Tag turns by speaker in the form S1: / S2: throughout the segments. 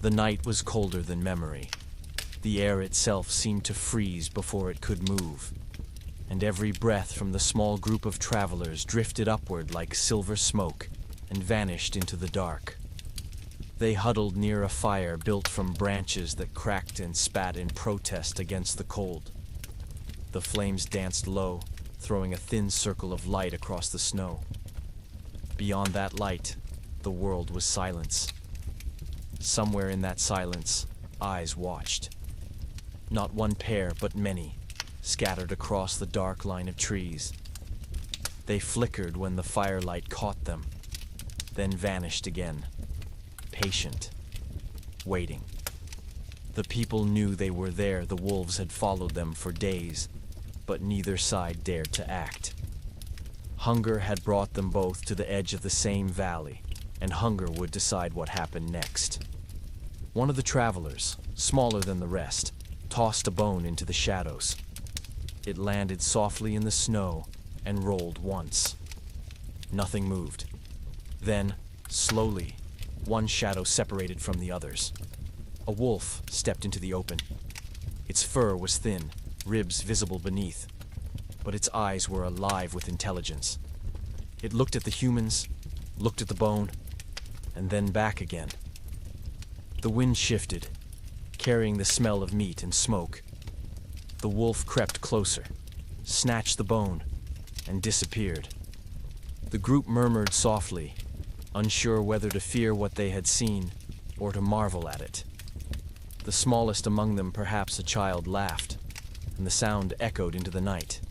S1: The night was colder than memory. The air itself seemed to freeze before it could move, and every breath from the small group of travelers drifted upward like silver smoke and vanished into the dark. They huddled near a fire built from branches that cracked and spat in protest against the cold. The flames danced low, throwing a thin circle of light across the snow. Beyond that light, the world was silence. Somewhere in that silence, eyes watched. Not one pair, but many, scattered across the dark line of trees. They flickered when the firelight caught them, then vanished again, patient, waiting. The people knew they were there. The wolves had followed them for days, but neither side dared to act. Hunger had brought them both to the edge of the same valley, and hunger would decide what happened next. One of the travelers, smaller than the rest, tossed a bone into the shadows. It landed softly in the snow and rolled once. Nothing moved. Then, slowly, one shadow separated from the others. A wolf stepped into the open. Its fur was thin, ribs visible beneath, but its eyes were alive with intelligence. It looked at the humans, looked at the bone, and then back again. The wind shifted, carrying the smell of meat and smoke. The wolf crept closer, snatched the bone, and disappeared. The group murmured softly, unsure whether to fear what they had seen or to marvel at it. The smallest among them, perhaps a child, laughed, and the sound echoed into the night.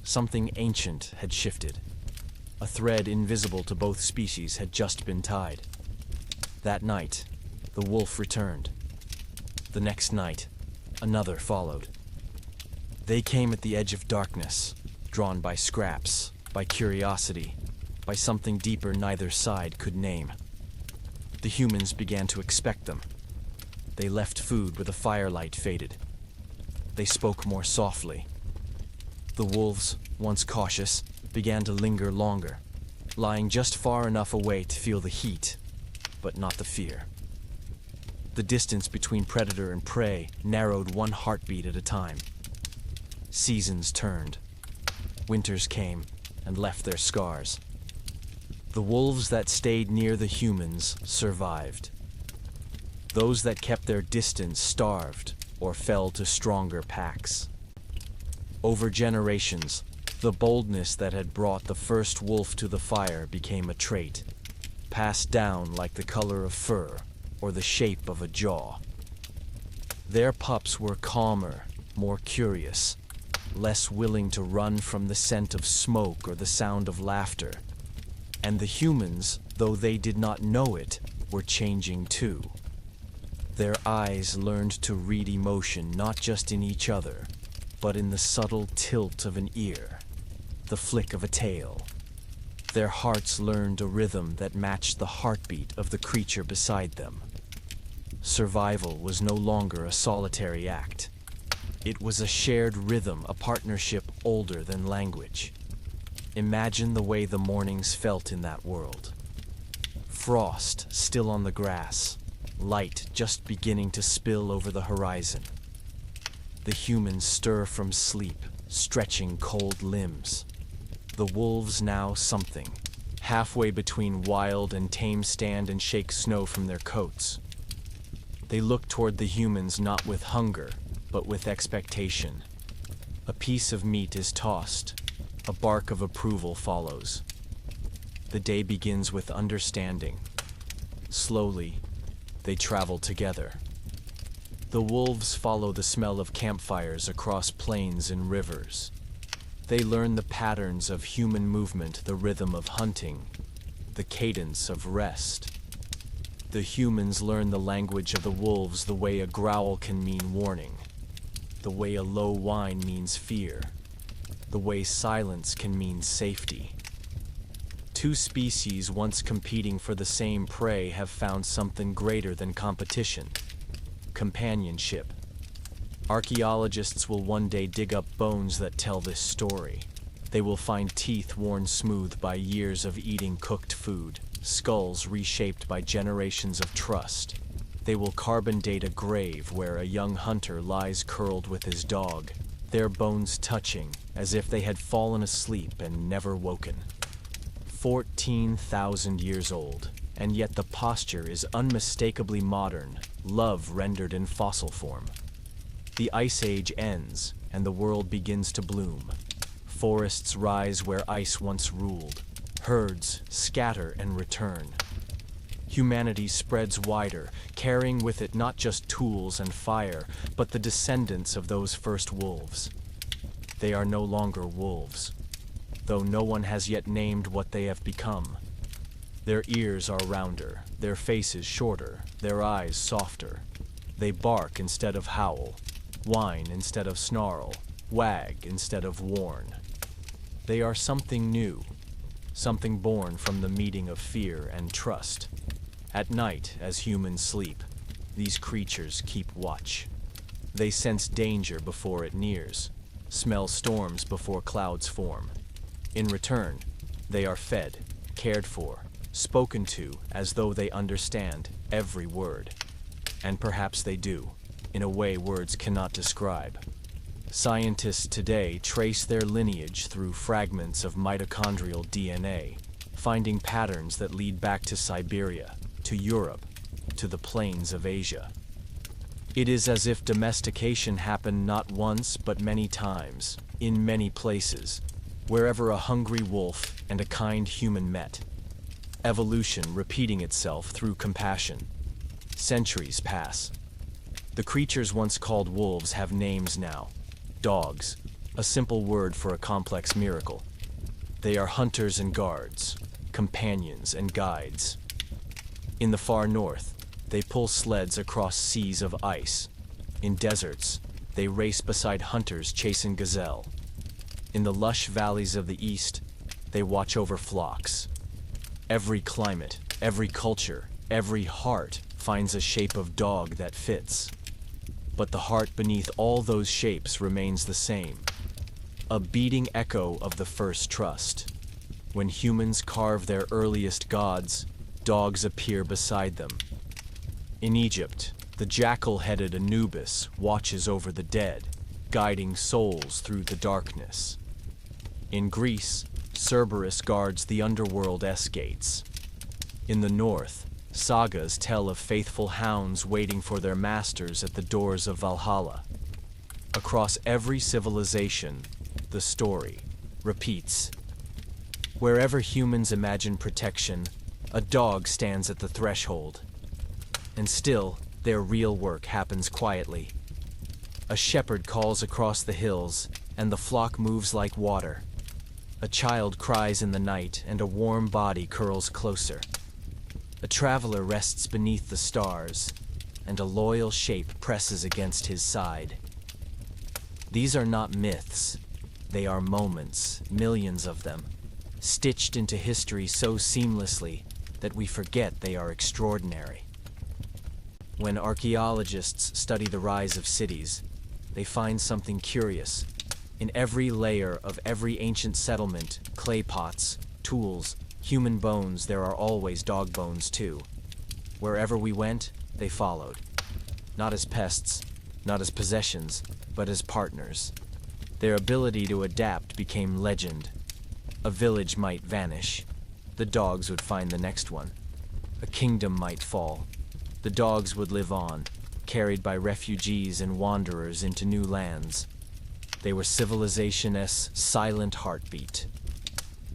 S1: Something ancient had shifted. A thread invisible to both species had just been tied. That night, the wolf returned. The next night, another followed. They came at the edge of darkness, drawn by scraps, by curiosity, by something deeper neither side could name. The humans began to expect them. They left food where the firelight faded. They spoke more softly. The wolves, once cautious, began to linger longer, lying just far enough away to feel the heat, but not the fear. The distance between predator and prey narrowed one heartbeat at a time. Seasons turned. Winters came and left their scars. The wolves that stayed near the humans survived. Those that kept their distance starved or fell to stronger packs. Over generations, the boldness that had brought the first wolf to the fire became a trait, passed down like the color of fur or the shape of a jaw. Their pups were calmer, more curious, less willing to run from the scent of smoke or the sound of laughter. And the humans, though they did not know it, were changing too. Their eyes learned to read emotion not just in each other, but in the subtle tilt of an ear, the flick of a tail. Their hearts learned a rhythm that matched the heartbeat of the creature beside them. Survival was no longer a solitary act. It was a shared rhythm, a partnership older than language. Imagine the way the mornings felt in that world. Frost still on the grass, light just beginning to spill over the horizon. The humans stir from sleep, stretching cold limbs. The wolves now something, halfway between wild and tame, stand and shake snow from their coats. They look toward the humans not with hunger, but with expectation. A piece of meat is tossed. A bark of approval follows. The day begins with understanding. Slowly, they travel together. The wolves follow the smell of campfires across plains and rivers. They learn the patterns of human movement, the rhythm of hunting, the cadence of rest. The humans learn the language of the wolves, the way a growl can mean warning, the way a low whine means fear, the way silence can mean safety. Two species once competing for the same prey have found something greater than competition: companionship. Archaeologists will one day dig up bones that tell this story. They will find teeth worn smooth by years of eating cooked food, skulls reshaped by generations of trust. They will carbon date a grave where a young hunter lies curled with his dog, their bones touching as if they had fallen asleep and never woken. 14,000 years old, and yet the posture is unmistakably modern, love rendered in fossil form. The Ice Age ends, and the world begins to bloom. Forests rise where ice once ruled. Herds scatter and return. Humanity spreads wider, carrying with it not just tools and fire, but the descendants of those first wolves. They are no longer wolves, though no one has yet named what they have become. Their ears are rounder, their faces shorter, their eyes softer. They bark instead of howl, whine instead of snarl, wag instead of warn. They are something new, something born from the meeting of fear and trust. At night, as humans sleep, these creatures keep watch. They sense danger before it nears, smell storms before clouds form. In return, they are fed, cared for, spoken to as though they understand every word. And perhaps they do, in a way words cannot describe. Scientists today trace their lineage through fragments of mitochondrial DNA, finding patterns that lead back to Siberia, to Europe, to the plains of Asia. It is as if domestication happened not once but many times, in many places, wherever a hungry wolf and a kind human met. Evolution repeating itself through compassion. Centuries pass. The creatures once called wolves have names now. Dogs, a simple word for a complex miracle. They are hunters and guards, companions and guides. In the far north, they pull sleds across seas of ice. In deserts, they race beside hunters chasing gazelle. In the lush valleys of the east, they watch over flocks. Every climate, every culture, every heart finds a shape of dog that fits. But the heart beneath all those shapes remains the same, a beating echo of the first trust. When humans carve their earliest gods, dogs appear beside them. In Egypt, the jackal-headed Anubis watches over the dead, guiding souls through the darkness. In Greece, Cerberus guards the underworld S-gates. In the north, sagas tell of faithful hounds waiting for their masters at the doors of Valhalla. Across every civilization, the story repeats. Wherever humans imagine protection, a dog stands at the threshold. And still, their real work happens quietly. A shepherd calls across the hills, and the flock moves like water. A child cries in the night, and a warm body curls closer. A traveler rests beneath the stars, and a loyal shape presses against his side. These are not myths. They are moments, millions of them, stitched into history so seamlessly that we forget they are extraordinary. When archaeologists study the rise of cities, they find something curious. In every layer of every ancient settlement, clay pots, tools, human bones, there are always dog bones too. Wherever we went, they followed. Not as pests, not as possessions, but as partners. Their ability to adapt became legend. A village might vanish. The dogs would find the next one. A kingdom might fall. The dogs would live on, carried by refugees and wanderers into new lands. They were civilization's silent heartbeat.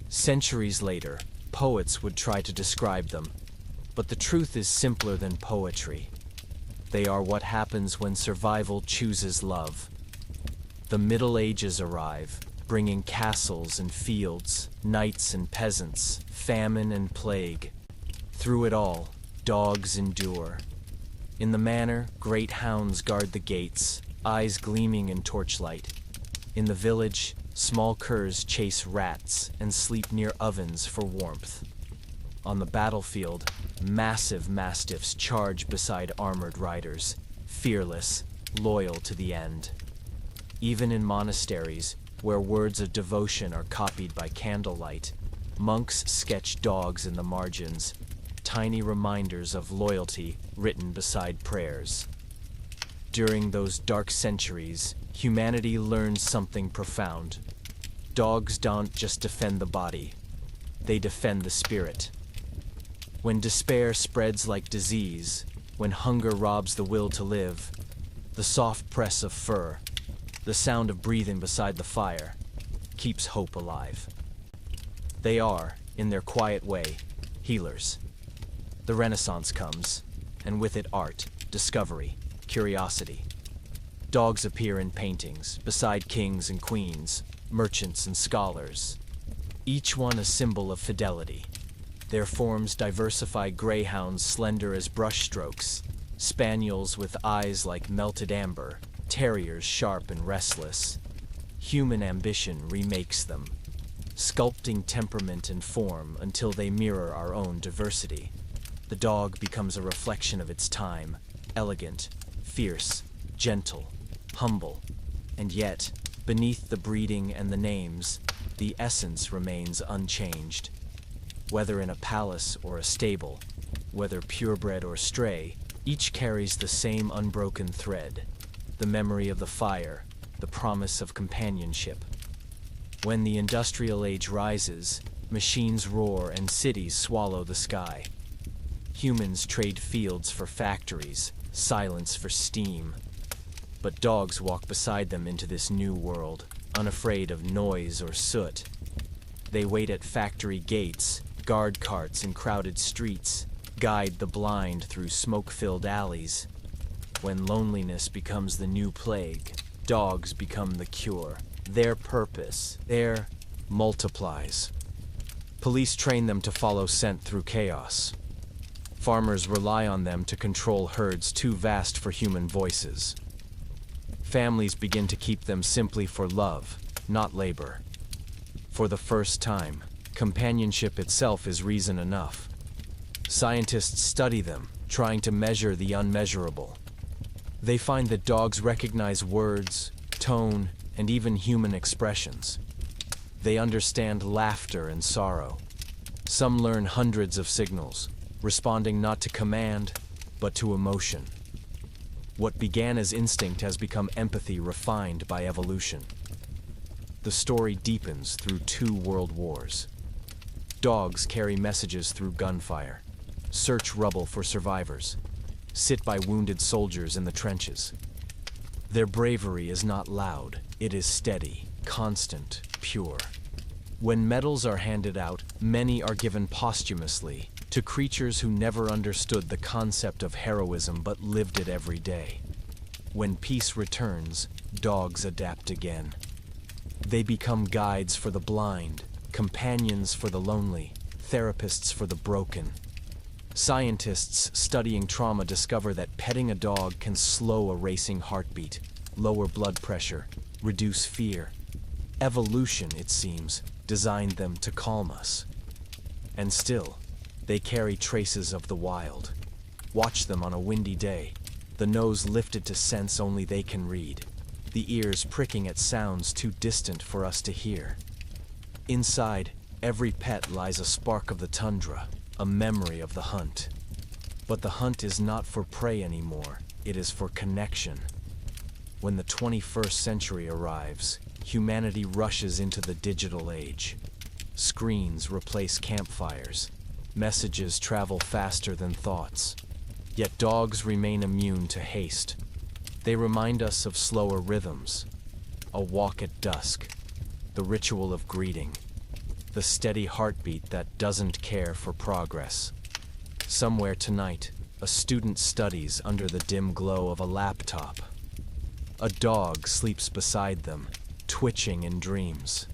S1: Centuries later, poets would try to describe them, but the truth is simpler than poetry. They are what happens when survival chooses love. The Middle Ages arrive, bringing castles and fields, knights and peasants, famine and plague. Through it all, dogs endure. In the manor, great hounds guard the gates, eyes gleaming in torchlight. In the village, small curs chase rats and sleep near ovens for warmth. On the battlefield, massive mastiffs charge beside armored riders, fearless, loyal to the end. Even in monasteries, where words of devotion are copied by candlelight, monks sketch dogs in the margins, tiny reminders of loyalty written beside prayers. During those dark centuries, humanity learned something profound. Dogs don't just defend the body, they defend the spirit. When despair spreads like disease, when hunger robs the will to live, the soft press of fur, the sound of breathing beside the fire, keeps hope alive. They are, in their quiet way, healers. The Renaissance comes, and with it art, discovery, curiosity. Dogs appear in paintings, beside kings and queens, merchants and scholars, each one a symbol of fidelity. Their forms diversify: greyhounds slender as brushstrokes, spaniels with eyes like melted amber, terriers sharp and restless. Human ambition remakes them, sculpting temperament and form until they mirror our own diversity. The dog becomes a reflection of its time, elegant, fierce, gentle, humble, and yet, beneath the breeding and the names, the essence remains unchanged. Whether in a palace or a stable, whether purebred or stray, each carries the same unbroken thread: the memory of the fire, the promise of companionship. When the industrial age rises, machines roar and cities swallow the sky. Humans trade fields for factories, silence for steam. But dogs walk beside them into this new world, unafraid of noise or soot. They wait at factory gates, guard carts in crowded streets, guide the blind through smoke-filled alleys. When loneliness becomes the new plague, dogs become the cure. Their purpose, multiplies. Police train them to follow scent through chaos. Farmers rely on them to control herds too vast for human voices. Families begin to keep them simply for love, not labor. For the first time, companionship itself is reason enough. Scientists study them, trying to measure the unmeasurable. They find that dogs recognize words, tone, and even human expressions. They understand laughter and sorrow. Some learn hundreds of signals, responding not to command, but to emotion. What began as instinct has become empathy refined by evolution. The story deepens through 2 world wars. Dogs carry messages through gunfire, search rubble for survivors, sit by wounded soldiers in the trenches. Their bravery is not loud, it is steady, constant, pure. When medals are handed out, many are given posthumously to creatures who never understood the concept of heroism but lived it every day. When peace returns, dogs adapt again. They become guides for the blind, companions for the lonely, therapists for the broken. Scientists studying trauma discover that petting a dog can slow a racing heartbeat, lower blood pressure, reduce fear. Evolution, it seems, designed them to calm us. And still, they carry traces of the wild. Watch them on a windy day, the nose lifted to sense only they can read, the ears pricking at sounds too distant for us to hear. Inside, every pet lies a spark of the tundra, a memory of the hunt. But the hunt is not for prey anymore, it is for connection. When the 21st century arrives, humanity rushes into the digital age. Screens replace campfires. Messages travel faster than thoughts. Yet dogs remain immune to haste. They remind us of slower rhythms. A walk at dusk. The ritual of greeting. The steady heartbeat that doesn't care for progress. Somewhere tonight, a student studies under the dim glow of a laptop. A dog sleeps beside them, twitching in dreams.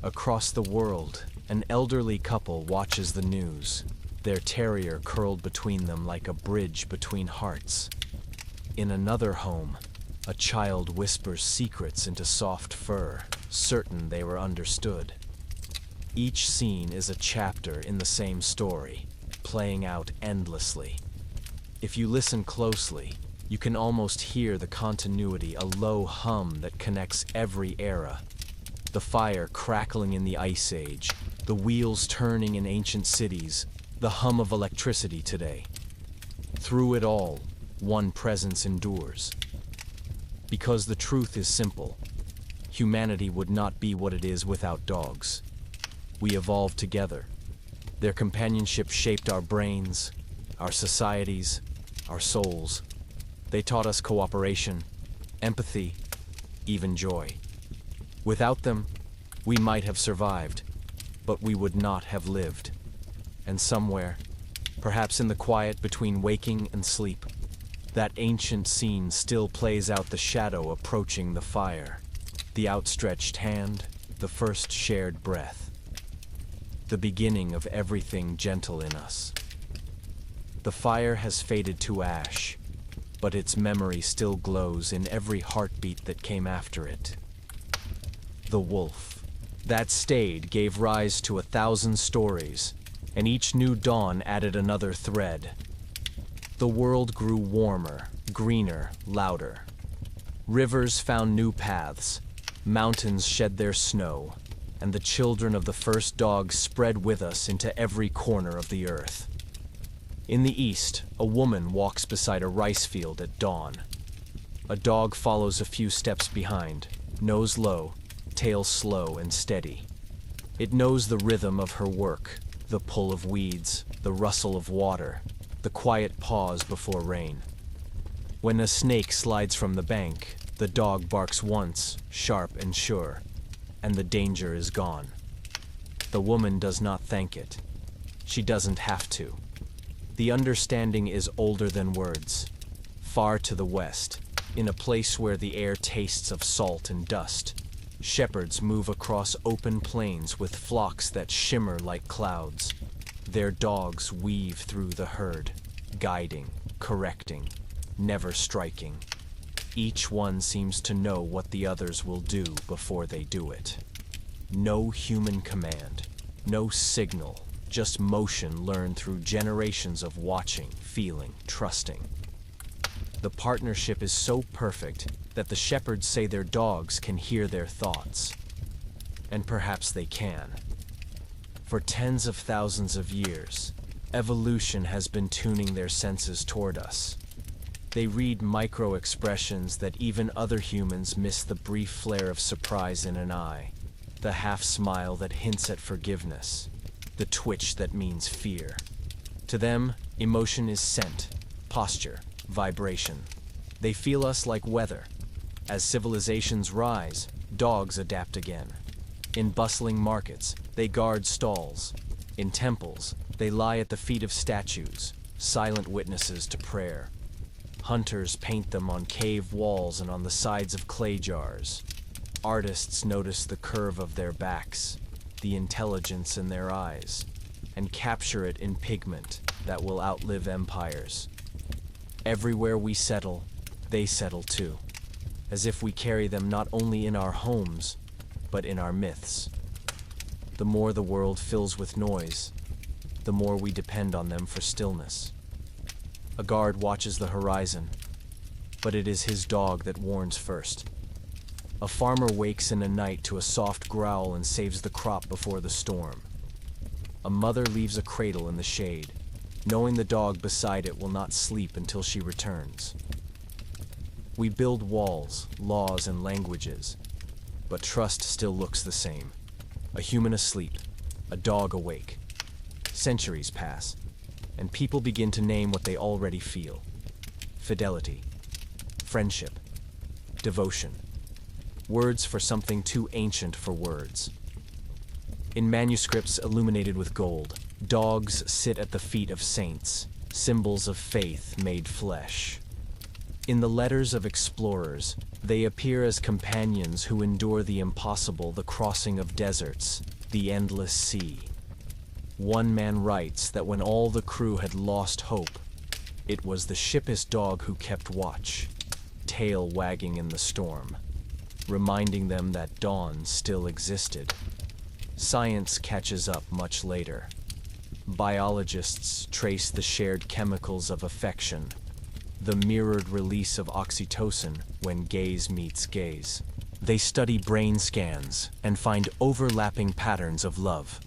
S1: Across the world, an elderly couple watches the news, their terrier curled between them like a bridge between hearts. In another home, a child whispers secrets into soft fur, certain they were understood. Each scene is a chapter in the same story, playing out endlessly. If you listen closely, you can almost hear the continuity, a low hum that connects every era. The fire crackling in the Ice Age, the wheels turning in ancient cities, the hum of electricity today. Through it all, one presence endures. Because the truth is simple, humanity would not be what it is without dogs. We evolved together. Their companionship shaped our brains, our societies, our souls. They taught us cooperation, empathy, even joy. Without them, we might have survived, but we would not have lived. And somewhere, perhaps in the quiet between waking and sleep, that ancient scene still plays out the shadow approaching the fire, the outstretched hand, the first shared breath, the beginning of everything gentle in us. The fire has faded to ash, but its memory still glows in every heartbeat that came after it. The wolf. That stayed gave rise to 1,000 stories, and each new dawn added another thread. The world grew warmer, greener, louder. Rivers found new paths, mountains shed their snow, and the children of the first dogs spread with us into every corner of the earth. In the east, a woman walks beside a rice field at dawn. A dog follows a few steps behind, nose low, tail slow and steady. It knows the rhythm of her work, the pull of weeds, the rustle of water, the quiet pause before rain. When a snake slides from the bank, the dog barks once, sharp and sure, and the danger is gone. The woman does not thank it. She doesn't have to. The understanding is older than words. Far to the west, in a place where the air tastes of salt and dust, shepherds move across open plains with flocks that shimmer like clouds. Their dogs weave through the herd, guiding, correcting, never striking. Each one seems to know what the others will do before they do it. No human command, no signal, just motion learned through generations of watching, feeling, trusting. The partnership is so perfect that the shepherds say their dogs can hear their thoughts. And perhaps they can. For tens of thousands of years, evolution has been tuning their senses toward us. They read micro-expressions that even other humans miss: the brief flare of surprise in an eye, the half-smile that hints at forgiveness, the twitch that means fear. To them, emotion is scent, posture, vibration. They feel us like weather. As civilizations rise, dogs adapt again. In bustling markets, they guard stalls. In temples, they lie at the feet of statues, silent witnesses to prayer. Hunters paint them on cave walls and on the sides of clay jars. Artists notice the curve of their backs, the intelligence in their eyes, and capture it in pigment that will outlive empires. Everywhere we settle, they settle too, as if we carry them not only in our homes, but in our myths. The more the world fills with noise, the more we depend on them for stillness. A guard watches the horizon, but it is his dog that warns first. A farmer wakes in a night to a soft growl and saves the crop before the storm. A mother leaves a cradle in the shade, knowing the dog beside it will not sleep until she returns. We build walls, laws, and languages, but trust still looks the same. A human asleep, a dog awake. Centuries pass, and people begin to name what they already feel. Fidelity, friendship, devotion. Words for something too ancient for words. In manuscripts illuminated with gold, dogs sit at the feet of saints, symbols of faith made flesh. In the letters of explorers, they appear as companions who endure the impossible, the crossing of deserts, the endless sea. One man writes that when all the crew had lost hope, it was the ship's dog who kept watch, tail wagging in the storm, reminding them that dawn still existed. Science catches up much later. Biologists trace the shared chemicals of affection, the mirrored release of oxytocin when gaze meets gaze. They study brain scans and find overlapping patterns of love.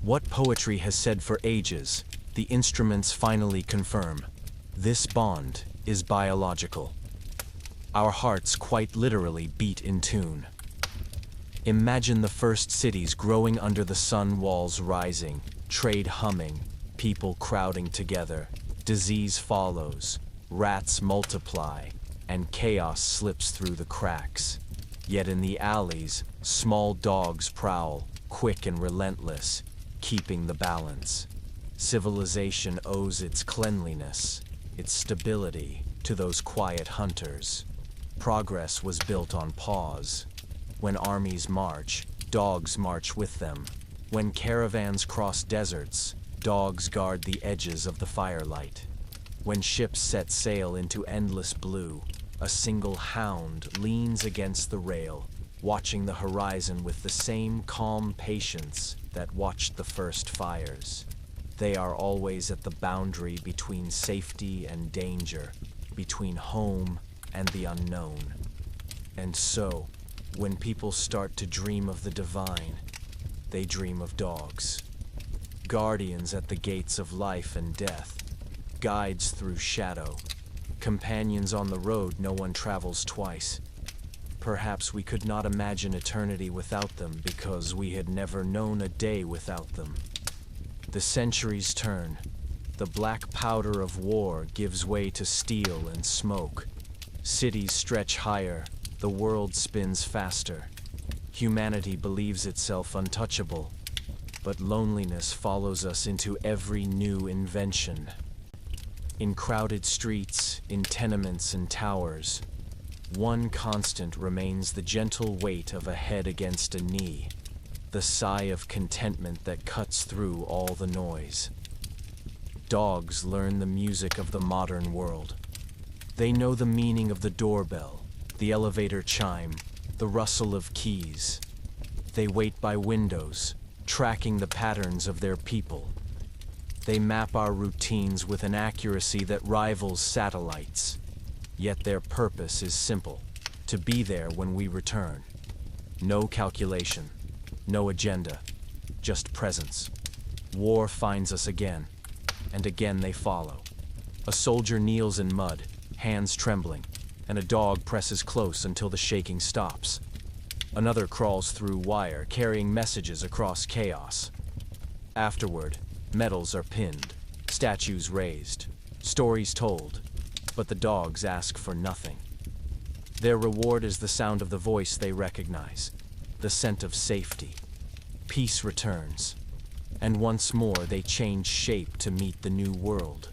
S1: What poetry has said for ages, the instruments finally confirm. This bond is biological. Our hearts quite literally beat in tune. Imagine the first cities growing under the sun, walls rising, trade humming, people crowding together. Disease follows, rats multiply, and chaos slips through the cracks. Yet in the alleys, small dogs prowl, quick and relentless, keeping the balance. Civilization owes its cleanliness, its stability, to those quiet hunters. Progress was built on pause. When armies march, dogs march with them. When caravans cross deserts, dogs guard the edges of the firelight. When ships set sail into endless blue, a single hound leans against the rail, watching the horizon with the same calm patience that watched the first fires. They are always at the boundary between safety and danger, between home and the unknown. And so, when people start to dream of the divine, they dream of dogs. Guardians at the gates of life and death, guides through shadow, companions on the road no one travels twice. Perhaps we could not imagine eternity without them because we had never known a day without them. The centuries turn. The black powder of war gives way to steel and smoke. Cities stretch higher. The world spins faster. Humanity believes itself untouchable, but loneliness follows us into every new invention. In crowded streets, in tenements and towers, one constant remains: the gentle weight of a head against a knee, the sigh of contentment that cuts through all the noise. Dogs learn the music of the modern world. They know the meaning of the doorbell, the elevator chime, the rustle of keys. They wait by windows, tracking the patterns of their people. They map our routines with an accuracy that rivals satellites. Yet their purpose is simple: to be there when we return. No calculation, no agenda, just presence. War finds us again, and again they follow. A soldier kneels in mud, hands trembling, and a dog presses close until the shaking stops. Another crawls through wire, carrying messages across chaos. Afterward, medals are pinned, statues raised, stories told, but the dogs ask for nothing. Their reward is the sound of the voice they recognize, the scent of safety. Peace returns, and once more they change shape to meet the new world.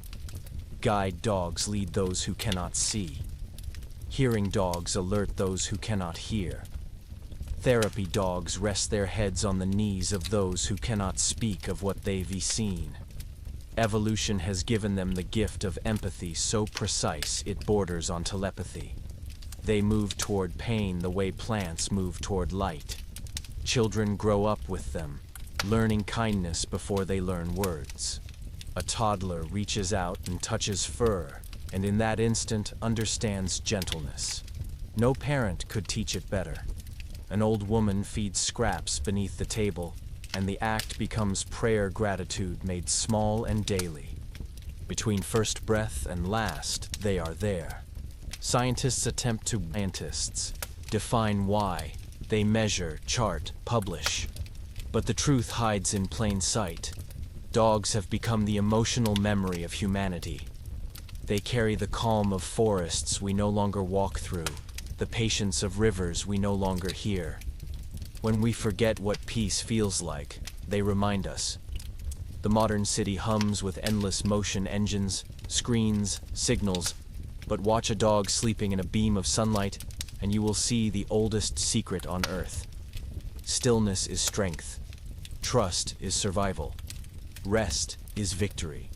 S1: Guide dogs lead those who cannot see. Hearing dogs alert those who cannot hear. Therapy dogs rest their heads on the knees of those who cannot speak of what they've seen. Evolution has given them the gift of empathy so precise it borders on telepathy. They move toward pain the way plants move toward light. Children grow up with them, learning kindness before they learn words. A toddler reaches out and touches fur, and in that instant understands gentleness. No parent could teach it better. An old woman feeds scraps beneath the table, and the act becomes prayer gratitude made small and daily. Between first breath and last, they are there. Scientists attempt to define why. They measure, chart, publish. But the truth hides in plain sight. Dogs have become the emotional memory of humanity. They carry the calm of forests we no longer walk through, the patience of rivers we no longer hear. When we forget what peace feels like, they remind us. The modern city hums with endless motion engines, screens, signals, but watch a dog sleeping in a beam of sunlight, and you will see the oldest secret on Earth. Stillness is strength. Trust is survival. Rest is victory.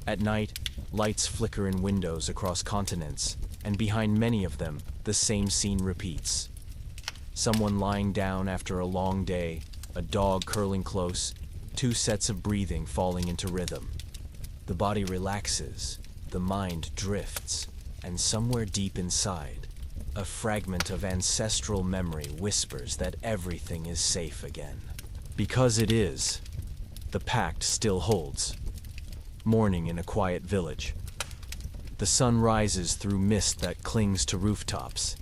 S1: At night, lights flicker in windows across continents, and behind many of them, the same scene repeats. Someone lying down after a long day, a dog curling close, two sets of breathing falling into rhythm. The body relaxes, the mind drifts, and somewhere deep inside, a fragment of ancestral memory whispers that everything is safe again. Because it is, The pact still holds. Morning in a quiet village. The sun rises through mist that clings to rooftops,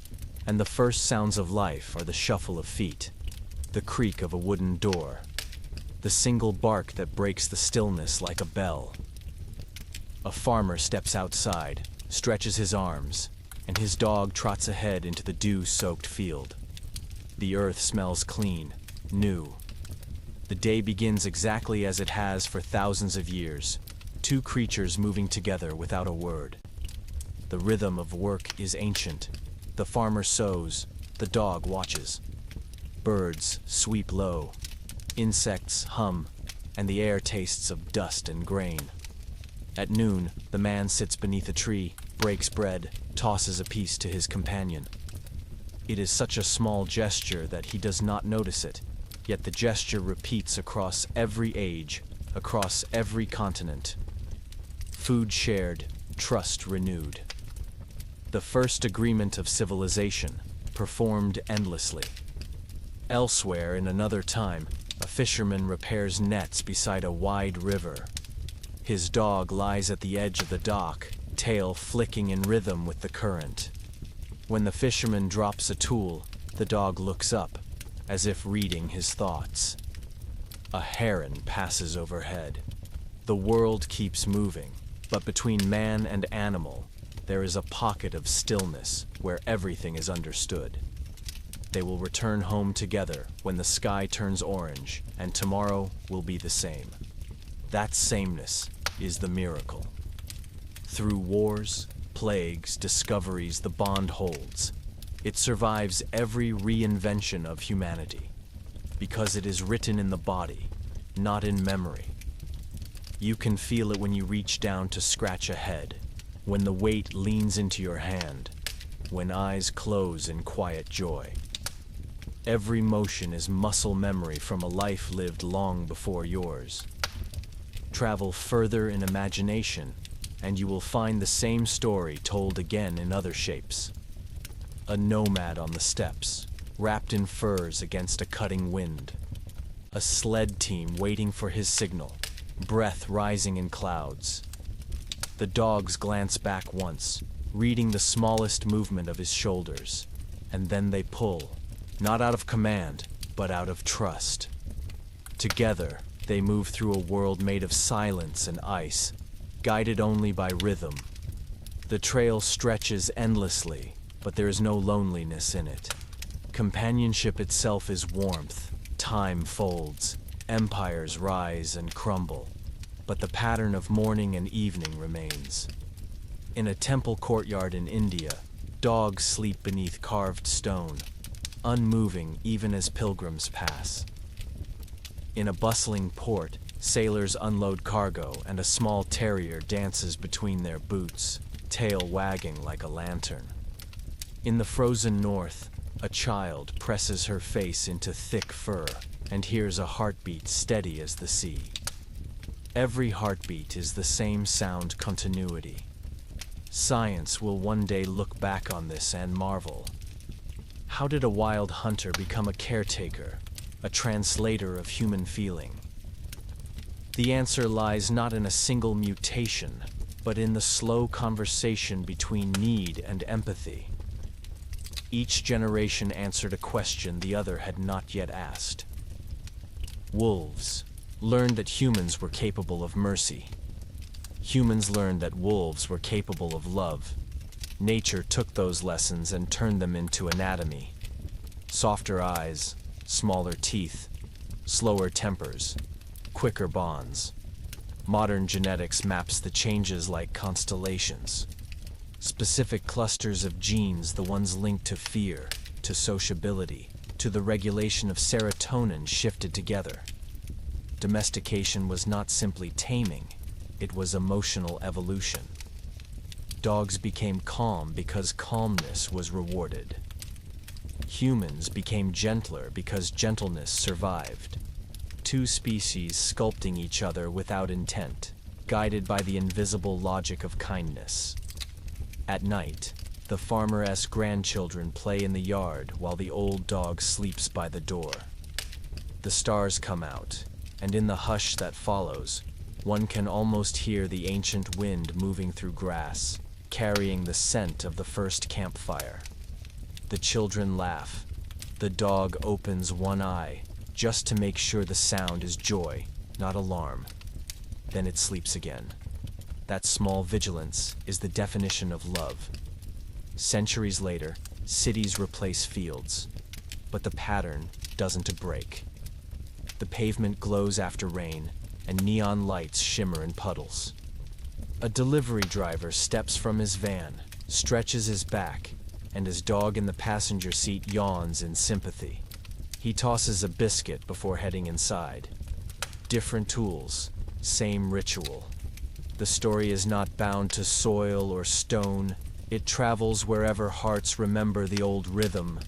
S1: and the first sounds of life are the shuffle of feet, the creak of a wooden door, the single bark that breaks the stillness like a bell. A farmer steps outside, stretches his arms, and his dog trots ahead into the dew-soaked field. The earth smells clean, new. The day begins exactly as it has for thousands of years, two creatures moving together without a word. The rhythm of work is ancient. The farmer sows, the dog watches. Birds sweep low, insects hum, and the air tastes of dust and grain. At noon, the man sits beneath a tree, breaks bread, tosses a piece to his companion. It is such a small gesture that he does not notice it, yet the gesture repeats across every age, across every continent. Food shared, trust renewed. The first agreement of civilization, performed endlessly. Elsewhere, in another time, a fisherman repairs nets beside a wide river. His dog lies at the edge of the dock, tail flicking in rhythm with the current. When the fisherman drops a tool, the dog looks up, as if reading his thoughts. A heron passes overhead. The world keeps moving, but between man and animal, there is a pocket of stillness where everything is understood. They will return home together when the sky turns orange, and tomorrow will be the same. That sameness is the miracle. Through wars, plagues, discoveries, the bond holds. It survives every reinvention of humanity, because it is written in the body, not in memory. You can feel it when you reach down to scratch a head, when the weight leans into your hand, when eyes close in quiet joy. Every motion is muscle memory from a life lived long before yours. Travel further in imagination, and you will find the same story told again in other shapes. A nomad on the steppes, wrapped in furs against a cutting wind. A sled team waiting for his signal, breath rising in clouds. The dogs glance back once, reading the smallest movement of his shoulders, and then they pull, not out of command, but out of trust. Together, they move through a world made of silence and ice, guided only by rhythm. The trail stretches endlessly, but there is no loneliness in it. Companionship itself is warmth. Time folds, empires rise and crumble, but the pattern of morning and evening remains. In a temple courtyard in India, dogs sleep beneath carved stone, unmoving even as pilgrims pass. In a bustling port, sailors unload cargo and a small terrier dances between their boots, tail wagging like a lantern. In the frozen north, a child presses her face into thick fur and hears a heartbeat steady as the sea. Every heartbeat is the same sound continuity. Science will one day look back on this and marvel. How did a wild hunter become a caretaker, a translator of human feeling? The answer lies not in a single mutation, but in the slow conversation between need and empathy. Each generation answered a question the other had not yet asked. Wolves learned that humans were capable of mercy. Humans learned that wolves were capable of love. Nature took those lessons and turned them into anatomy. Softer eyes, smaller teeth, slower tempers, quicker bonds. Modern genetics maps the changes like constellations. Specific clusters of genes, the ones linked to fear, to sociability, to the regulation of serotonin, shifted together. Domestication was not simply taming, it was emotional evolution. Dogs became calm because calmness was rewarded. Humans became gentler because gentleness survived. Two species sculpting each other without intent, guided by the invisible logic of kindness. At night, the farmer's grandchildren play in the yard while the old dog sleeps by the door. The stars come out, and in the hush that follows, one can almost hear the ancient wind moving through grass, carrying the scent of the first campfire. The children laugh. The dog opens one eye, just to make sure the sound is joy, not alarm. Then it sleeps again. That small vigilance is the definition of love. Centuries later, cities replace fields, but the pattern doesn't break. The pavement glows after rain, and neon lights shimmer in puddles. A delivery driver steps from his van, stretches his back, and his dog in the passenger seat yawns in sympathy. He tosses a biscuit before heading inside. Different tools, same ritual. The story is not bound to soil or stone. It travels wherever hearts remember the old rhythm.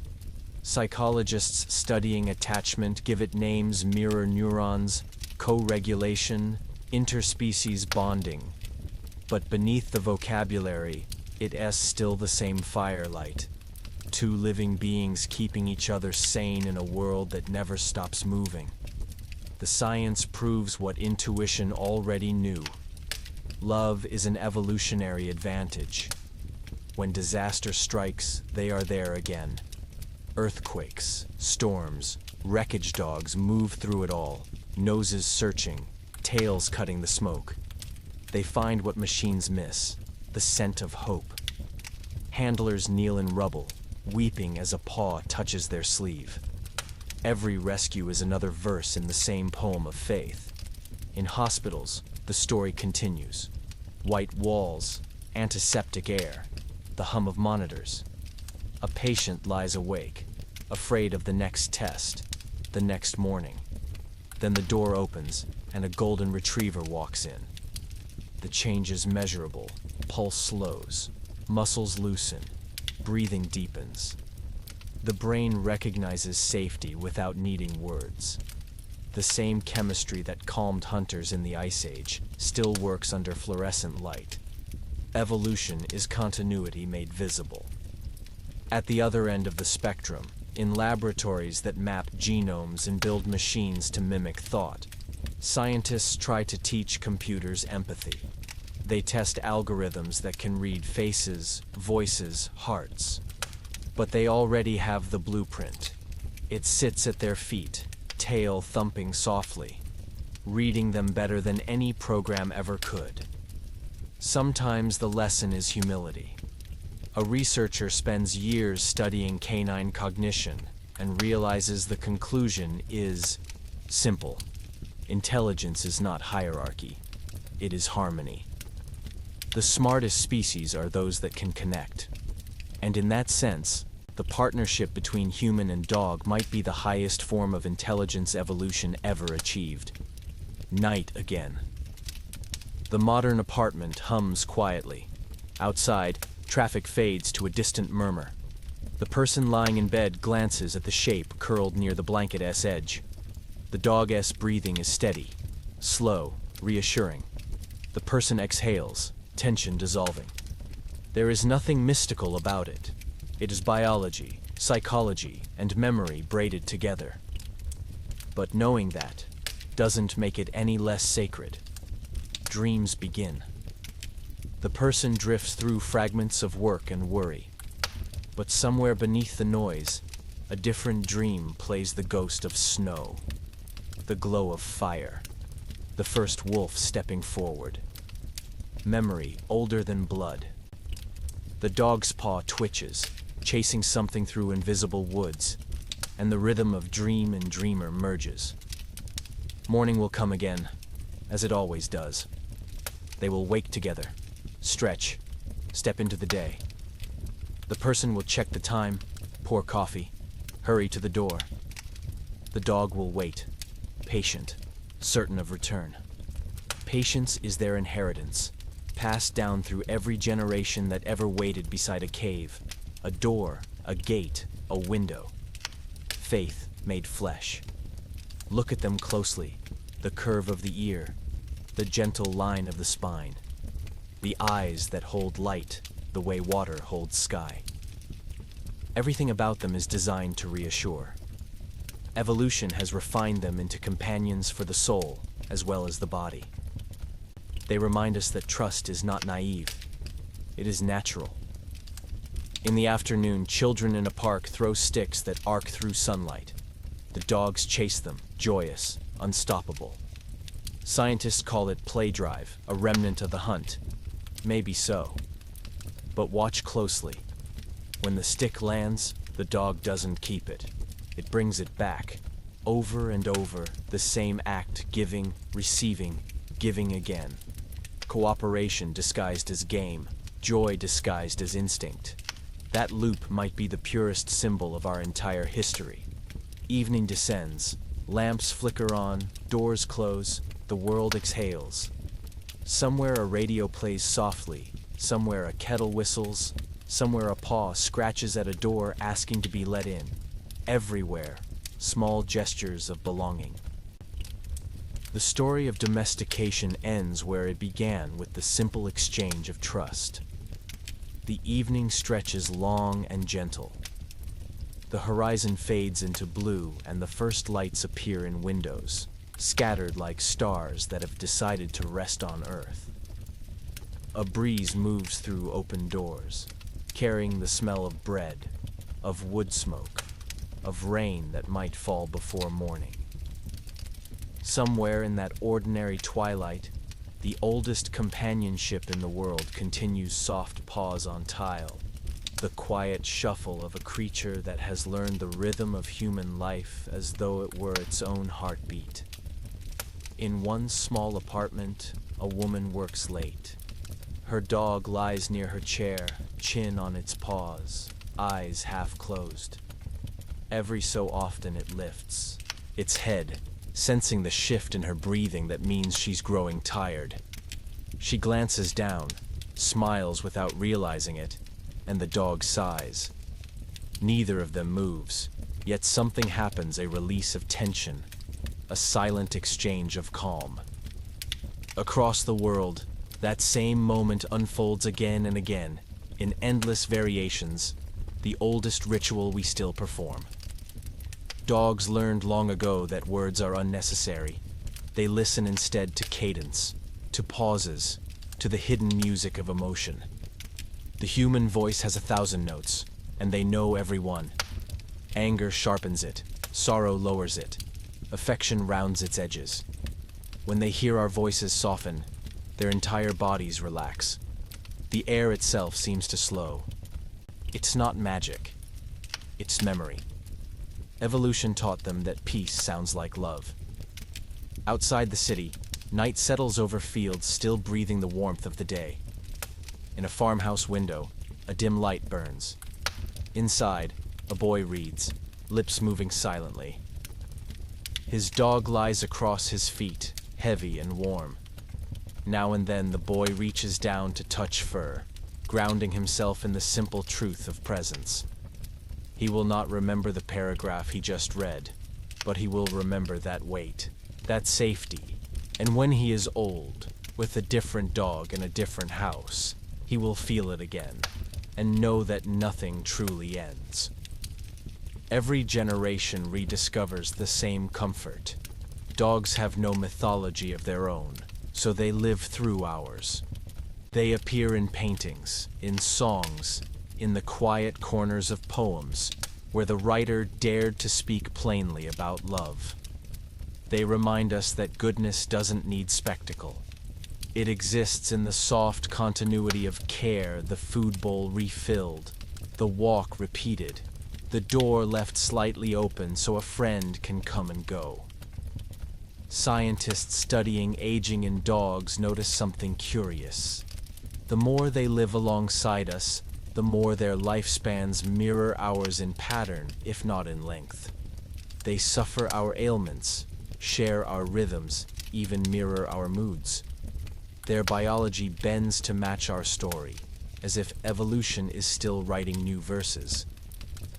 S1: Psychologists studying attachment give it names: mirror neurons, co-regulation, interspecies bonding. But beneath the vocabulary, it's still the same firelight. Two living beings keeping each other sane in a world that never stops moving. The science proves what intuition already knew. Love is an evolutionary advantage. When disaster strikes, they are there again. Earthquakes, storms, wreckage dogs move through it all, noses searching, tails cutting the smoke. They find what machines miss, the scent of hope. Handlers kneel in rubble, weeping as a paw touches their sleeve. Every rescue is another verse in the same poem of faith. In hospitals, the story continues. White walls, antiseptic air, the hum of monitors. A patient lies awake, afraid of the next test, the next morning. Then the door opens, and a golden retriever walks in. The change is measurable, pulse slows, muscles loosen, breathing deepens. The brain recognizes safety without needing words. The same chemistry that calmed hunters in the Ice Age still works under fluorescent light. Evolution is continuity made visible. At the other end of the spectrum, in laboratories that map genomes and build machines to mimic thought, scientists try to teach computers empathy. They test algorithms that can read faces, voices, hearts. But they already have the blueprint. It sits at their feet, tail thumping softly, reading them better than any program ever could. Sometimes the lesson is humility. A researcher spends years studying canine cognition and realizes the conclusion is simple. Intelligence is not hierarchy. It is harmony. The smartest species are those that can connect. And in that sense, the partnership between human and dog might be the highest form of intelligence evolution ever achieved. Night again. The modern apartment hums quietly. Outside, traffic fades to a distant murmur. The person lying in bed glances at the shape curled near the blanket's edge. The dog's breathing is steady, slow, reassuring. The person exhales, tension dissolving. There is nothing mystical about it. It is biology, psychology, and memory braided together. But knowing that doesn't make it any less sacred. Dreams begin. The person drifts through fragments of work and worry. But somewhere beneath the noise, a different dream plays the ghost of snow, the glow of fire, the first wolf stepping forward. Memory older than blood. The dog's paw twitches, chasing something through invisible woods, and the rhythm of dream and dreamer merges. Morning will come again, as it always does. They will wake together, stretch, step into the day. The person will check the time, pour coffee, hurry to the door. The dog will wait, patient, certain of return. Patience is their inheritance, passed down through every generation that ever waited beside a cave, a door, a gate, a window. Faith made flesh. Look at them closely, the curve of the ear, the gentle line of the spine, the eyes that hold light the way water holds sky. Everything about them is designed to reassure. Evolution has refined them into companions for the soul as well as the body. They remind us that trust is not naive. It is natural. In the afternoon, children in a park throw sticks that arc through sunlight. The dogs chase them, joyous, unstoppable. Scientists call it play drive, a remnant of the hunt. Maybe so. But watch closely. When the stick lands, the dog doesn't keep it. It brings it back. Over and over, the same act, giving, receiving, giving again. Cooperation disguised as game, joy disguised as instinct. That loop might be the purest symbol of our entire history. Evening descends, lamps flicker on, doors close, the world exhales. Somewhere a radio plays softly, somewhere a kettle whistles, somewhere a paw scratches at a door asking to be let in. Everywhere, small gestures of belonging. The story of domestication ends where it began, with the simple exchange of trust. The evening stretches long and gentle. The horizon fades into blue and the first lights appear in windows, scattered like stars that have decided to rest on Earth. A breeze moves through open doors, carrying the smell of bread, of wood smoke, of rain that might fall before morning. Somewhere in that ordinary twilight, the oldest companionship in the world continues soft paws on tile, the quiet shuffle of a creature that has learned the rhythm of human life as though it were its own heartbeat. In one small apartment, a woman works late. Her dog lies near her chair, chin on its paws, eyes half closed. Every so often it lifts its head, sensing the shift in her breathing that means she's growing tired. She glances down, smiles without realizing it, and the dog sighs. Neither of them moves, yet something happens, a release of tension, a silent exchange of calm. Across the world, that same moment unfolds again and again, in endless variations, the oldest ritual we still perform. Dogs learned long ago that words are unnecessary. They listen instead to cadence, to pauses, to the hidden music of emotion. The human voice has 1,000 notes, and they know every one. Anger sharpens it, sorrow lowers it, affection rounds its edges. When they hear our voices soften, their entire bodies relax. The air itself seems to slow. It's not magic. It's memory. Evolution taught them that peace sounds like love. Outside the city, night settles over fields still breathing the warmth of the day. In a farmhouse window, a dim light burns. Inside, a boy reads, lips moving silently. His dog lies across his feet, heavy and warm. Now and then the boy reaches down to touch fur, grounding himself in the simple truth of presence. He will not remember the paragraph he just read, but he will remember that weight, that safety, and when he is old, with a different dog in a different house, he will feel it again, and know that nothing truly ends. Every generation rediscovers the same comfort. Dogs have no mythology of their own, so they live through ours. They appear in paintings, in songs, in the quiet corners of poems, where the writer dared to speak plainly about love. They remind us that goodness doesn't need spectacle. It exists in the soft continuity of care, the food bowl refilled, the walk repeated, the door left slightly open so a friend can come and go. Scientists studying aging in dogs notice something curious. The more they live alongside us, the more their lifespans mirror ours in pattern, if not in length. They suffer our ailments, share our rhythms, even mirror our moods. Their biology bends to match our story, as if evolution is still writing new verses.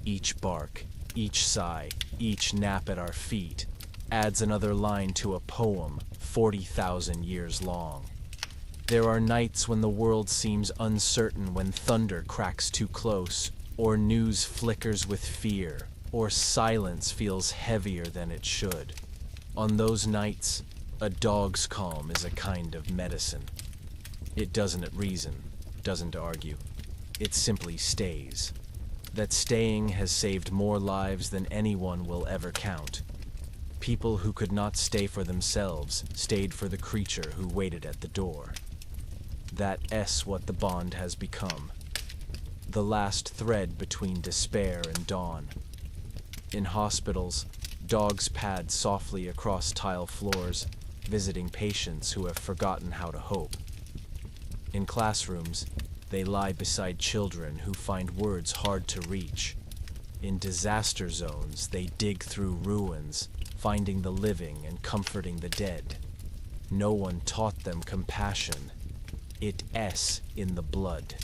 S1: Each bark, each sigh, each nap at our feet adds another line to a poem 40,000 years long. There are nights when the world seems uncertain, when thunder cracks too close, or news flickers with fear, or silence feels heavier than it should. On those nights, a dog's calm is a kind of medicine. It doesn't reason, doesn't argue. It simply stays. That staying has saved more lives than anyone will ever count. People who could not stay for themselves stayed for the creature who waited at the door. That's what the bond has become. The last thread between despair and dawn. In hospitals, dogs pad softly across tile floors, visiting patients who have forgotten how to hope. In classrooms, they lie beside children who find words hard to reach. In disaster zones, they dig through ruins, finding the living and comforting the dead. No one taught them compassion. It's in the blood.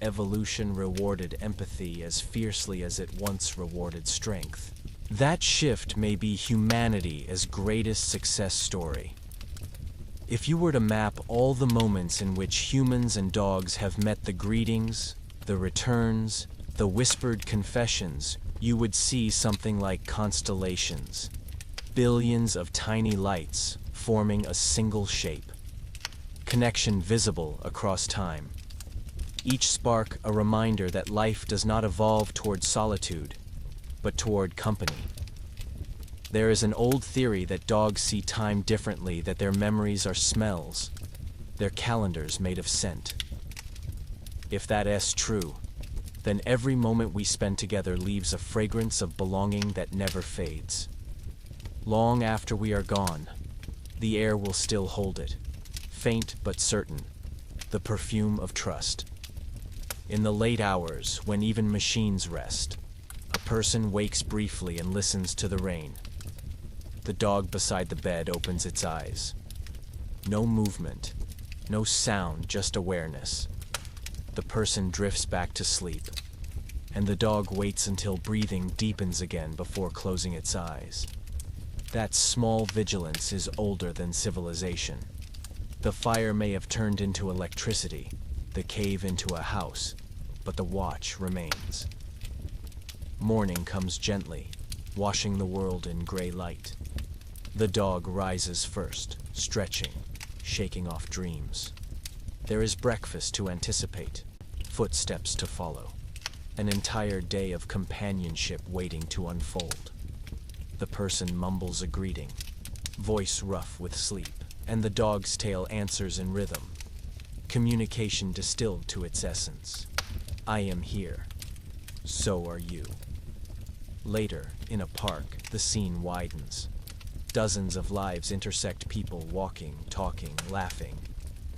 S1: Evolution rewarded empathy as fiercely as it once rewarded strength. That shift may be humanity's greatest success story. If you were to map all the moments in which humans and dogs have met, the greetings, the returns, the whispered confessions, you would see something like constellations. Billions of tiny lights forming a single shape. Connection visible across time. Each spark a reminder that life does not evolve toward solitude, but toward company. There is an old theory that dogs see time differently, that their memories are smells, their calendars made of scent. If that is true, then every moment we spend together leaves a fragrance of belonging that never fades. Long after we are gone, the air will still hold it, faint but certain, the perfume of trust. In the late hours, when even machines rest, a person wakes briefly and listens to the rain. The dog beside the bed opens its eyes. No movement, no sound, just awareness. The person drifts back to sleep, and the dog waits until breathing deepens again before closing its eyes. That small vigilance is older than civilization. The fire may have turned into electricity, the cave into a house, but the watch remains. Morning comes gently, washing the world in gray light. The dog rises first, stretching, shaking off dreams. There is breakfast to anticipate, footsteps to follow, an entire day of companionship waiting to unfold. The person mumbles a greeting, voice rough with sleep, and the dog's tail answers in rhythm. Communication distilled to its essence. I am here. So are you. Later, in a park, the scene widens. Dozens of lives intersect, people walking, talking, laughing,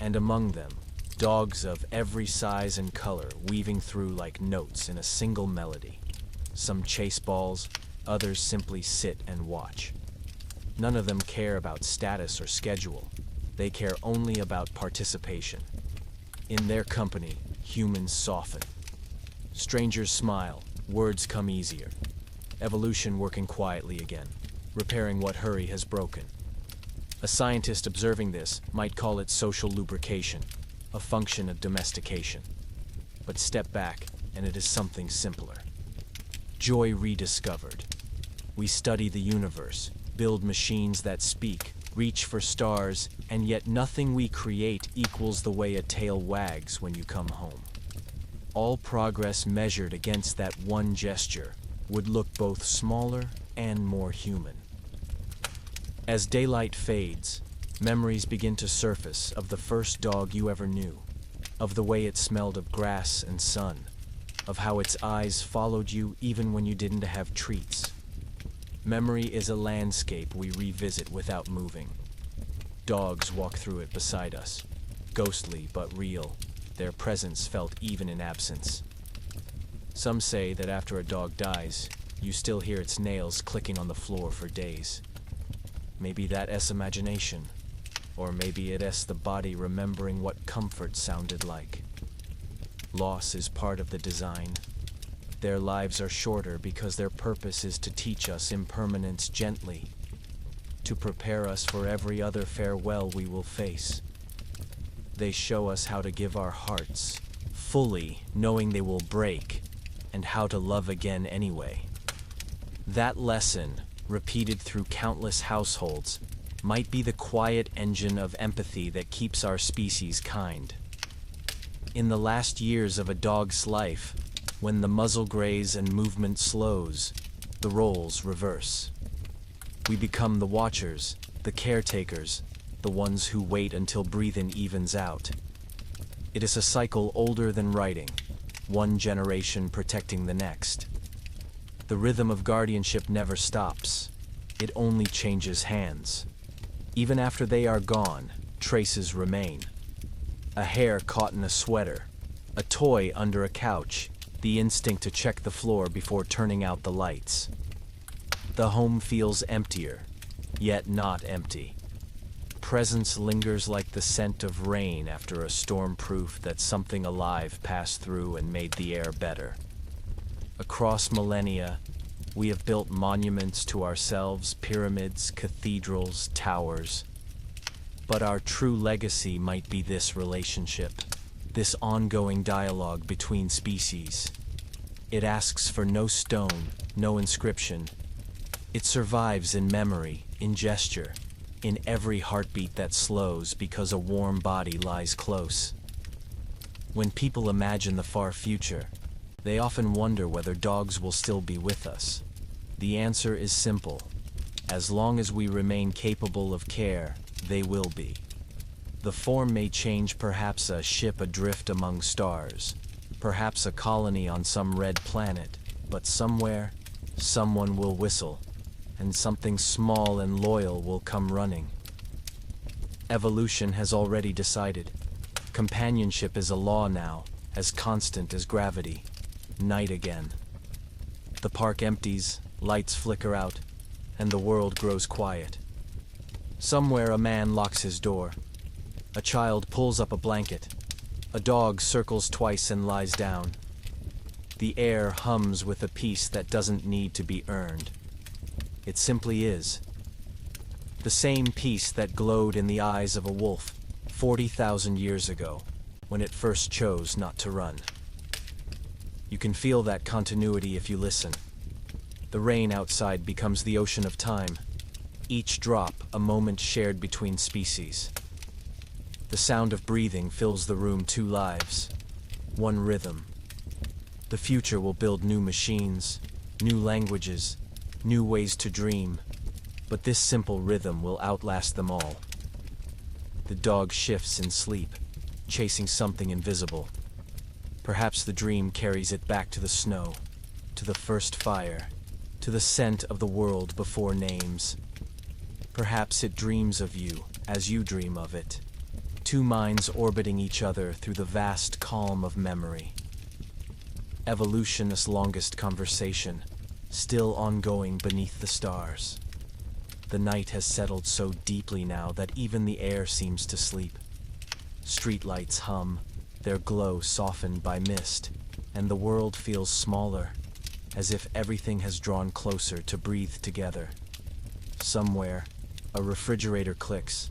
S1: and among them, dogs of every size and color weaving through like notes in a single melody. Some chase balls, others simply sit and watch. None of them care about status or schedule. They care only about participation. In their company, humans soften. Strangers smile, words come easier. Evolution working quietly again, repairing what hurry has broken. A scientist observing this might call it social lubrication, a function of domestication. But step back, and it is something simpler. Joy rediscovered. We study the universe, build machines that speak, reach for stars, and yet nothing we create equals the way a tail wags when you come home. All progress measured against that one gesture would look both smaller and more human. As daylight fades, memories begin to surface of the first dog you ever knew, of the way it smelled of grass and sun, of how its eyes followed you even when you didn't have treats. Memory is a landscape we revisit without moving. Dogs walk through it beside us, ghostly but real, their presence felt even in absence. Some say that after a dog dies, you still hear its nails clicking on the floor for days. Maybe that's imagination, or maybe it's the body remembering what comfort sounded like. Loss is part of the design. Their lives are shorter because their purpose is to teach us impermanence gently, to prepare us for every other farewell we will face. They show us how to give our hearts, fully knowing they will break, and how to love again anyway. That lesson, repeated through countless households, might be the quiet engine of empathy that keeps our species kind. In the last years of a dog's life, when the muzzle grays and movement slows, the roles reverse. We become the watchers, the caretakers, the ones who wait until breathing evens out. It is a cycle older than writing, one generation protecting the next. The rhythm of guardianship never stops. It only changes hands. Even after they are gone, traces remain. A hair caught in a sweater, a toy under a couch, the instinct to check the floor before turning out the lights. The home feels emptier, yet not empty. Presence lingers like the scent of rain after a storm, proof that something alive passed through and made the air better. Across millennia, we have built monuments to ourselves, pyramids, cathedrals, towers. But our true legacy might be this relationship, this ongoing dialogue between species. It asks for no stone, no inscription. It survives in memory, in gesture, in every heartbeat that slows because a warm body lies close. When people imagine the far future, they often wonder whether dogs will still be with us. The answer is simple. As long as we remain capable of care, they will be. The form may change, perhaps a ship adrift among stars, perhaps a colony on some red planet, but somewhere, someone will whistle, and something small and loyal will come running. Evolution has already decided. Companionship is a law now, as constant as gravity. Night again. The park empties, lights flicker out, and the world grows quiet. Somewhere a man locks his door. A child pulls up a blanket. A dog circles twice and lies down. The air hums with a peace that doesn't need to be earned. It simply is. The same peace that glowed in the eyes of a wolf 40,000 years ago, when it first chose not to run. You can feel that continuity if you listen. The rain outside becomes the ocean of time. Each drop a moment shared between species. The sound of breathing fills the room, two lives, one rhythm. The future will build new machines, new languages, new ways to dream, but this simple rhythm will outlast them all. The dog shifts in sleep, chasing something invisible. Perhaps the dream carries it back to the snow, to the first fire, to the scent of the world before names. Perhaps it dreams of you as you dream of it, two minds orbiting each other through the vast calm of memory. Evolution's longest conversation, still ongoing beneath the stars. The night has settled so deeply now that even the air seems to sleep. Streetlights hum, their glow softened by mist, and the world feels smaller, as if everything has drawn closer to breathe together. Somewhere, a refrigerator clicks,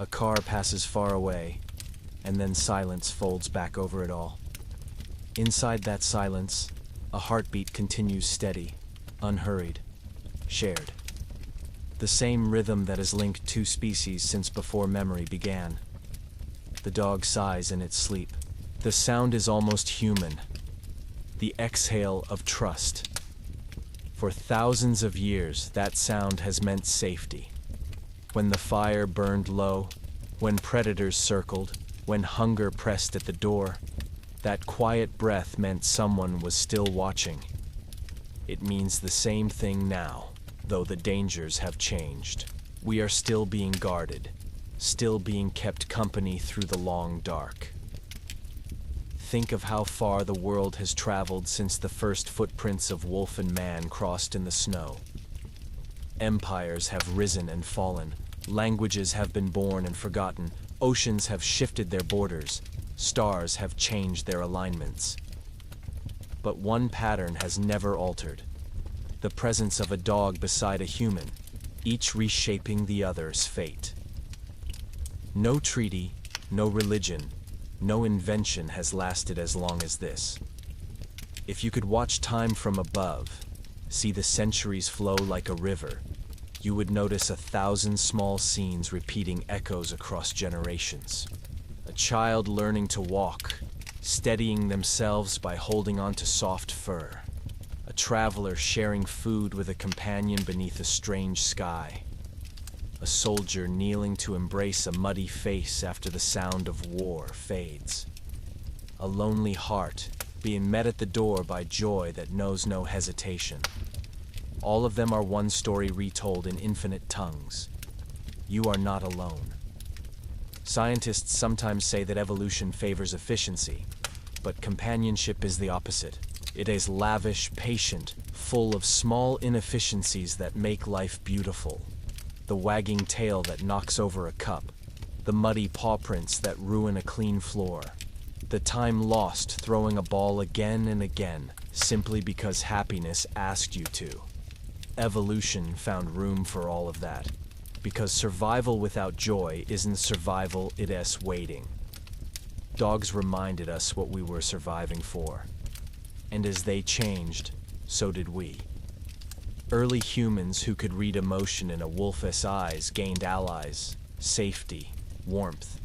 S1: a car passes far away, and then silence folds back over it all. Inside that silence, a heartbeat continues steady, unhurried, shared. The same rhythm that has linked two species since before memory began. The dog sighs in its sleep. The sound is almost human. The exhale of trust. For thousands of years, that sound has meant safety. When the fire burned low, when predators circled, when hunger pressed at the door, that quiet breath meant someone was still watching. It means the same thing now, though the dangers have changed. We are still being guarded, still being kept company through the long dark. Think of how far the world has traveled since the first footprints of wolf and man crossed in the snow. Empires have risen and fallen, languages have been born and forgotten, oceans have shifted their borders, stars have changed their alignments. But one pattern has never altered: the presence of a dog beside a human, each reshaping the other's fate. No treaty, no religion, no invention has lasted as long as this. If you could watch time from above, see the centuries flow like a river, you would notice 1,000 small scenes repeating echoes across generations. A child learning to walk, steadying themselves by holding onto soft fur. A traveler sharing food with a companion beneath a strange sky. A soldier kneeling to embrace a muddy face after the sound of war fades. A lonely heart being met at the door by joy that knows no hesitation. All of them are one story retold in infinite tongues. You are not alone. Scientists sometimes say that evolution favors efficiency, but companionship is the opposite. It is lavish, patient, full of small inefficiencies that make life beautiful. The wagging tail that knocks over a cup, the muddy paw prints that ruin a clean floor, the time lost throwing a ball again and again simply because happiness asked you to. Evolution found room for all of that, because survival without joy isn't survival, it is waiting. Dogs reminded us what we were surviving for, and as they changed, so did we. Early humans who could read emotion in a wolf's eyes gained allies, safety, warmth.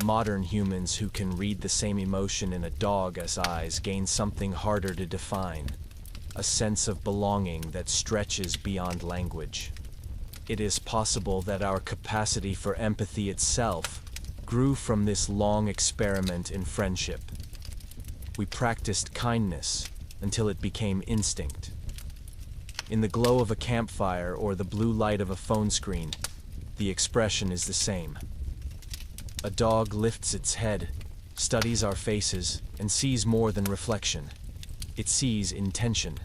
S1: Modern humans who can read the same emotion in a dog's eyes gain something harder to define, a sense of belonging that stretches beyond language. It is possible that our capacity for empathy itself grew from this long experiment in friendship. We practiced kindness until it became instinct. In the glow of a campfire or the blue light of a phone screen, the expression is the same. A dog lifts its head, studies our faces, and sees more than reflection. It sees intention.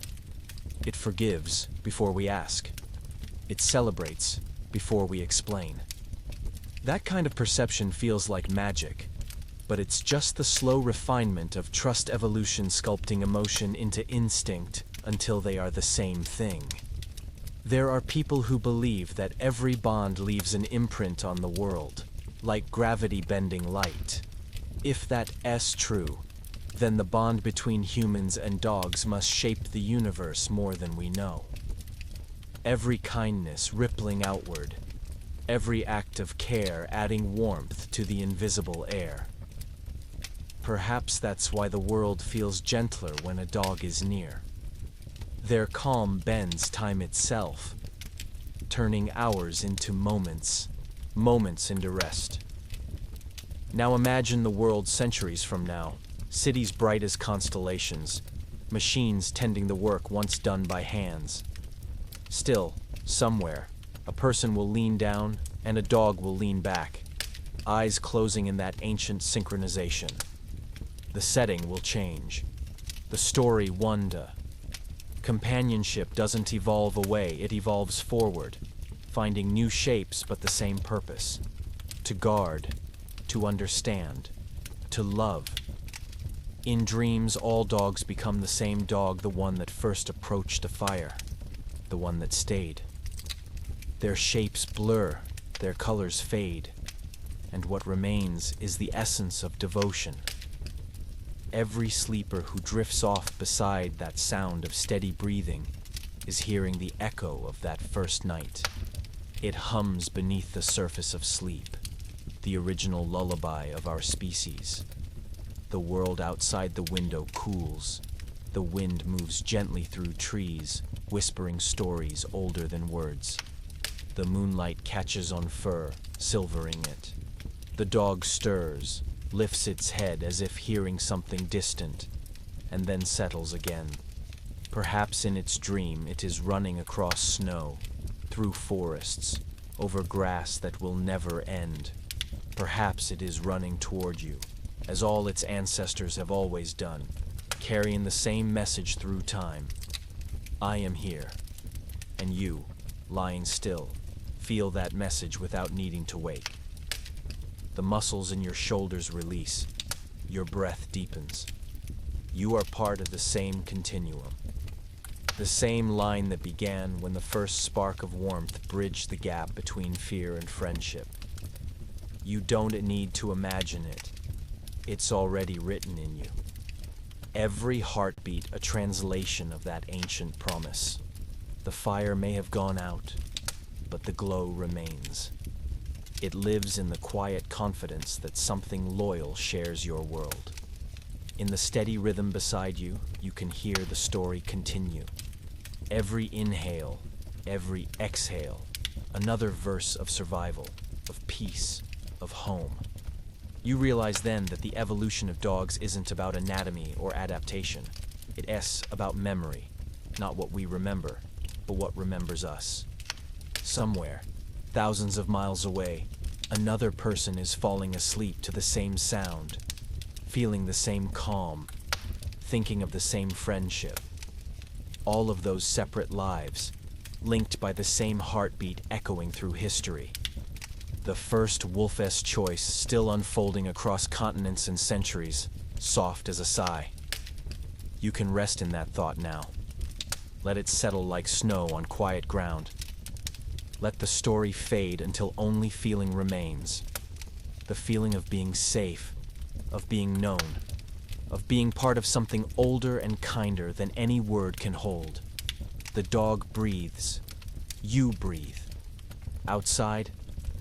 S1: It forgives before we ask. It celebrates before we explain. That kind of perception feels like magic, but it's just the slow refinement of trust evolution sculpting emotion into instinct until they are the same thing. There are people who believe that every bond leaves an imprint on the world, like gravity bending light. If that is true, then the bond between humans and dogs must shape the universe more than we know. Every kindness rippling outward, every act of care adding warmth to the invisible air. Perhaps that's why the world feels gentler when a dog is near. Their calm bends time itself, turning hours into moments, moments into rest. Now imagine the world centuries from now, cities bright as constellations, machines tending the work once done by hands. Still, somewhere, a person will lean down and a dog will lean back, eyes closing in that ancient synchronization. The setting will change. The story wonder. Companionship doesn't evolve away, it evolves forward, finding new shapes but the same purpose. To guard, to understand, to love. In dreams, all dogs become the same dog, the one that first approached a fire, the one that stayed. Their shapes blur, their colors fade, and what remains is the essence of devotion. Every sleeper who drifts off beside that sound of steady breathing is hearing the echo of that first night. It hums beneath the surface of sleep, the original lullaby of our species. The world outside the window cools. The wind moves gently through trees, whispering stories older than words. The moonlight catches on fur, silvering it. The dog stirs, lifts its head as if hearing something distant, and then settles again. Perhaps in its dream it is running across snow, through forests, over grass that will never end. Perhaps it is running toward you, as all its ancestors have always done, carrying the same message through time. I am here, and you, lying still, feel that message without needing to wake. The muscles in your shoulders release, your breath deepens. You are part of the same continuum, the same line that began when the first spark of warmth bridged the gap between fear and friendship. You don't need to imagine it. It's already written in you. Every heartbeat a translation of that ancient promise. The fire may have gone out, but the glow remains. It lives in the quiet confidence that something loyal shares your world. In the steady rhythm beside you, you can hear the story continue. Every inhale, every exhale, another verse of survival, of peace, of home. You realize then that the evolution of dogs isn't about anatomy or adaptation. It's about memory, not what we remember, but what remembers us. Somewhere, thousands of miles away, another person is falling asleep to the same sound, feeling the same calm, thinking of the same friendship. All of those separate lives, linked by the same heartbeat echoing through history. The first wolf's choice still unfolding across continents and centuries, soft as a sigh. You can rest in that thought now. Let it settle like snow on quiet ground. Let the story fade until only feeling remains. The feeling of being safe, of being known, of being part of something older and kinder than any word can hold. The dog breathes. You breathe. Outside,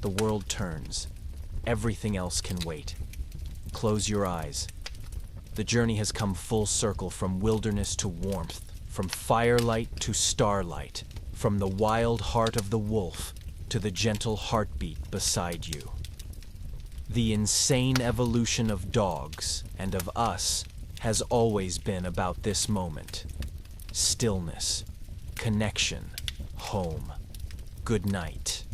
S1: the world turns. Everything else can wait. Close your eyes. The journey has come full circle from wilderness to warmth, from firelight to starlight, from the wild heart of the wolf to the gentle heartbeat beside you. The insane evolution of dogs and of us has always been about this moment. Stillness, connection, home. Good night.